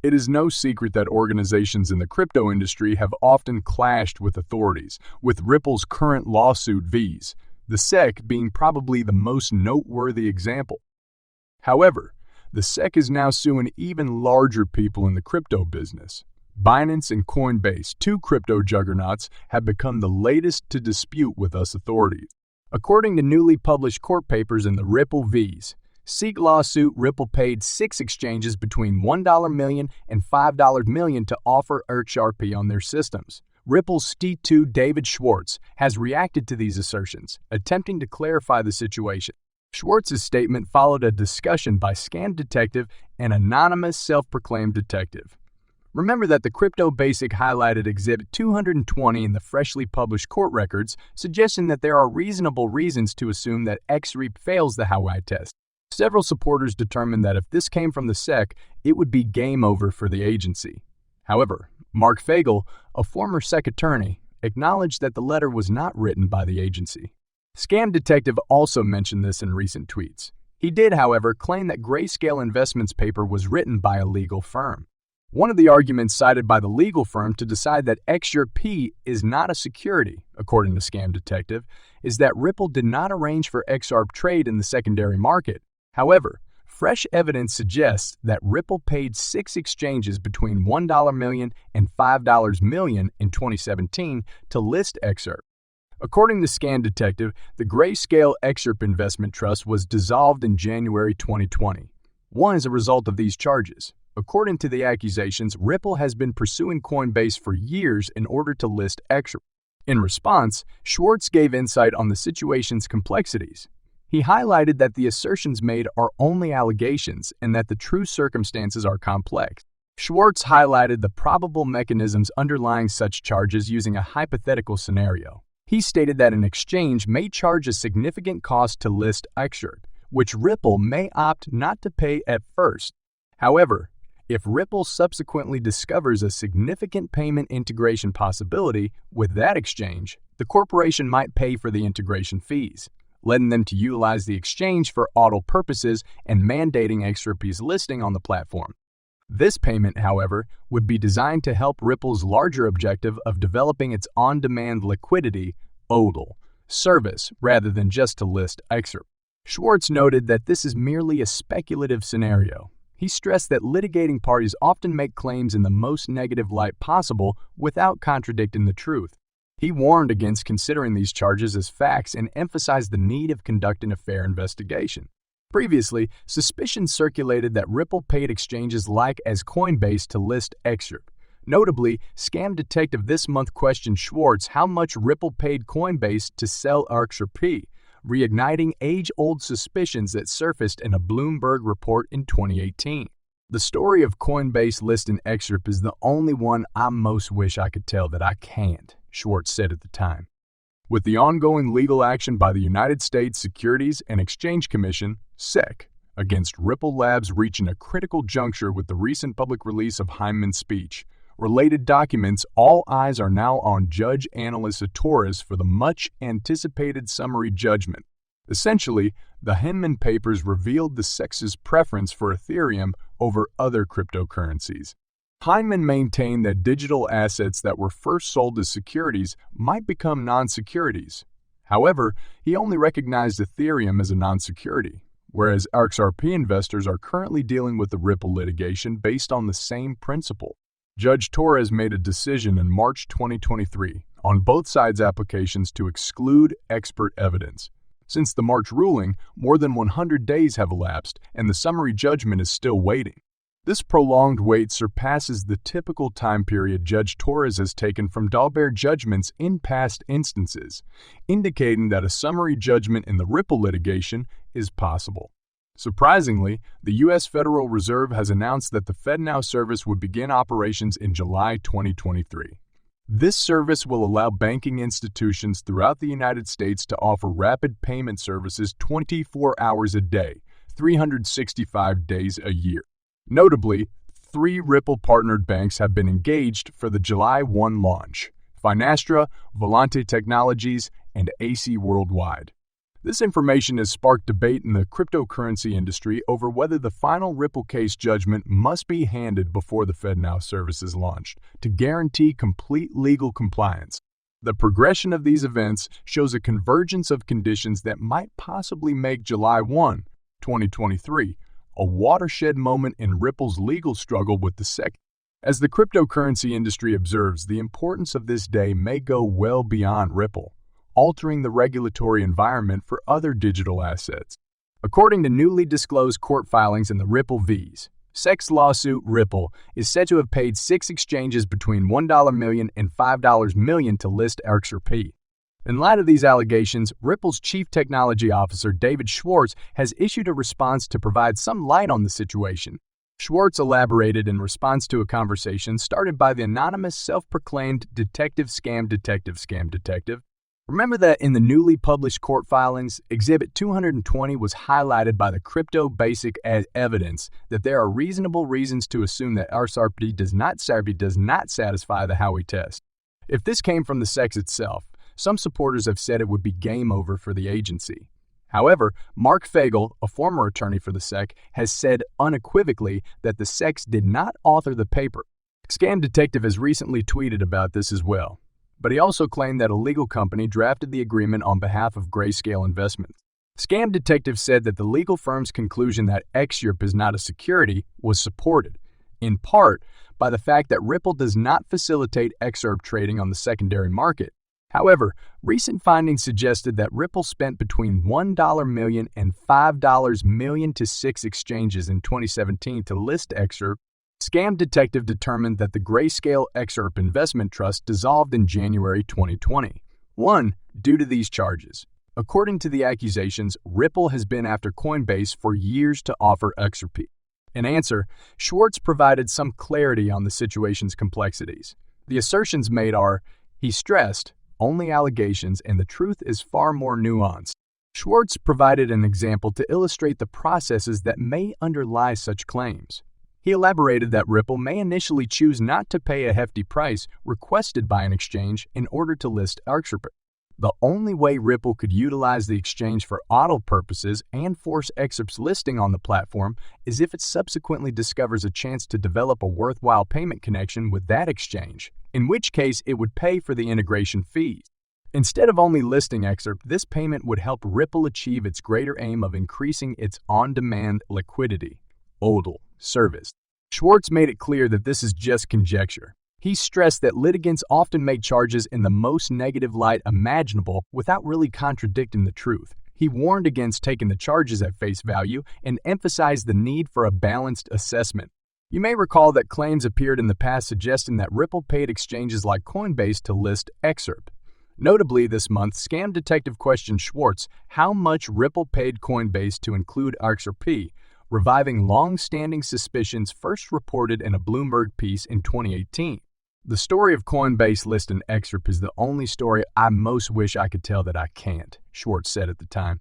It is no secret that organizations in the crypto industry have often clashed with authorities, with Ripple's current lawsuit vs. the SEC being probably the most noteworthy example. However, the SEC is now suing even larger people in the crypto business. Binance and Coinbase, two crypto juggernauts, have become the latest to dispute with us authorities. According to newly published court papers in the Ripple vs. SEC lawsuit, Ripple paid 6 exchanges between $1 million and $5 million to offer XRP on their systems. Ripple's T2 David Schwartz has reacted to these assertions, attempting to clarify the situation. Schwartz's statement followed a discussion by Scam Detective, an anonymous self-proclaimed detective. Remember that the Crypto Basic highlighted Exhibit 220 in the freshly published court records, suggesting that there are reasonable reasons to assume that XRP fails the Hawaii test. Several supporters determined that if this came from the SEC, it would be game over for the agency. However, Mark Fagel, a former SEC attorney, acknowledged that the letter was not written by the agency. Scam Detective also mentioned this in recent tweets. He did, however, claim that Grayscale Investments' paper was written by a legal firm. One of the arguments cited by the legal firm to decide that XRP is not a security, according to Scam Detective, is that Ripple did not arrange for XRP trade in the secondary market. However, fresh evidence suggests that Ripple paid 6 exchanges between $1 million and $5 million in 2017 to list XRP. According to Scam Detective, the Grayscale XRP Investment Trust was dissolved in January 2020. One as a result of these charges. According to the accusations, Ripple has been pursuing Coinbase for years in order to list XRP. In response, Schwartz gave insight on the situation's complexities. He highlighted that the assertions made are only allegations and that the true circumstances are complex. Schwartz highlighted the probable mechanisms underlying such charges using a hypothetical scenario. He stated that an exchange may charge a significant cost to list XRP, which Ripple may opt not to pay at first. However, if Ripple subsequently discovers a significant payment integration possibility with that exchange, the corporation might pay for the integration fees, letting them to utilize the exchange for auto purposes and mandating XRP's listing on the platform. This payment, however, would be designed to help Ripple's larger objective of developing its on-demand liquidity (ODL) service rather than just to list XRP. Schwartz noted that this is merely a speculative scenario. He stressed that litigating parties often make claims in the most negative light possible without contradicting the truth. He warned against considering these charges as facts and emphasized the need of conducting a fair investigation. Previously, suspicion circulated that Ripple paid exchanges like as Coinbase to list XRP. Notably, Scam Detective this month questioned Schwartz how much Ripple paid Coinbase to sell XRP, reigniting age-old suspicions that surfaced in a Bloomberg report in 2018. The story of Coinbase listing XRP is the only one I most wish I could tell that I can't, Schwartz said at the time. With the ongoing legal action by the United States Securities and Exchange Commission, SEC, against Ripple Labs reaching a critical juncture with the recent public release of Hinman's speech, related documents, all eyes are now on Judge Analyst Torres for the much-anticipated summary judgment. Essentially, the Hinman Papers revealed the SEC's preference for Ethereum over other cryptocurrencies. Hinman maintained that digital assets that were first sold as securities might become non-securities. However, he only recognized Ethereum as a non-security, whereas XRP investors are currently dealing with the Ripple litigation based on the same principle. Judge Torres made a decision in March 2023 on both sides' applications to exclude expert evidence. Since the March ruling, more than 100 days have elapsed, and the summary judgment is still waiting. This prolonged wait surpasses the typical time period Judge Torres has taken from Dalbert judgments in past instances, indicating that a summary judgment in the Ripple litigation is possible. Surprisingly, the U.S. Federal Reserve has announced that the FedNow service would begin operations in July 2023. This service will allow banking institutions throughout the United States to offer rapid payment services 24 hours a day, 365 days a year. Notably, 3 Ripple-partnered banks have been engaged for the July 1 launch: Finastra, Volante Technologies, and AC Worldwide. This information has sparked debate in the cryptocurrency industry over whether the final Ripple case judgment must be handed before the FedNow service is launched to guarantee complete legal compliance. The progression of these events shows a convergence of conditions that might possibly make July 1, 2023, a watershed moment in Ripple's legal struggle with the SEC. As the cryptocurrency industry observes, the importance of this day may go well beyond Ripple, altering the regulatory environment for other digital assets. According to newly disclosed court filings in the Ripple vs. SEC's lawsuit, Ripple is said to have paid 6 exchanges between $1 million and $5 million to list XRP. In light of these allegations, Ripple's chief technology officer, David Schwartz, has issued a response to provide some light on the situation. Schwartz elaborated in response to a conversation started by the anonymous self-proclaimed detective scam detective. Remember that in the newly published court filings, Exhibit 220 was highlighted by the crypto basic as evidence that there are reasonable reasons to assume that XRP does not satisfy the Howey test. If this came from the SEC itself, some supporters have said it would be game over for the agency. However, Mark Fagel, a former attorney for the SEC, has said unequivocally that the SEC did not author the paper. Scam Detective has recently tweeted about this as well. But he also claimed that a legal company drafted the agreement on behalf of Grayscale Investments. Scam Detective said that the legal firm's conclusion that XRP is not a security was supported, in part, by the fact that Ripple does not facilitate XRP trading on the secondary market. However, recent findings suggested that Ripple spent between $1 million and $5 million to 6 exchanges in 2017 to list XRP. Scam Detective determined that the Grayscale XRP Investment Trust dissolved in January 2020. 1. Due to these charges. According to the accusations, Ripple has been after Coinbase for years to offer XRP. In answer, Schwartz provided some clarity on the situation's complexities. The assertions made are, he stressed, only allegations and the truth is far more nuanced. Schwartz provided an example to illustrate the processes that may underlie such claims. He elaborated that Ripple may initially choose not to pay a hefty price requested by an exchange in order to list XRP. The only way Ripple could utilize the exchange for auto purposes and force XRP's listing on the platform is if it subsequently discovers a chance to develop a worthwhile payment connection with that exchange, in which case it would pay for the integration fees. Instead of only listing XRP, this payment would help Ripple achieve its greater aim of increasing its on-demand liquidity (ODL) service. Schwartz made it clear that this is just conjecture. He stressed that litigants often make charges in the most negative light imaginable without really contradicting the truth. He warned against taking the charges at face value and emphasized the need for a balanced assessment. You may recall that claims appeared in the past suggesting that Ripple paid exchanges like Coinbase to list XRP. Notably, this month, Scam Detective questioned Schwartz how much Ripple paid Coinbase to include XRP, reviving long-standing suspicions first reported in a Bloomberg piece in 2018. The story of Coinbase listing XRP is the only story I most wish I could tell that I can't, Schwartz said at the time.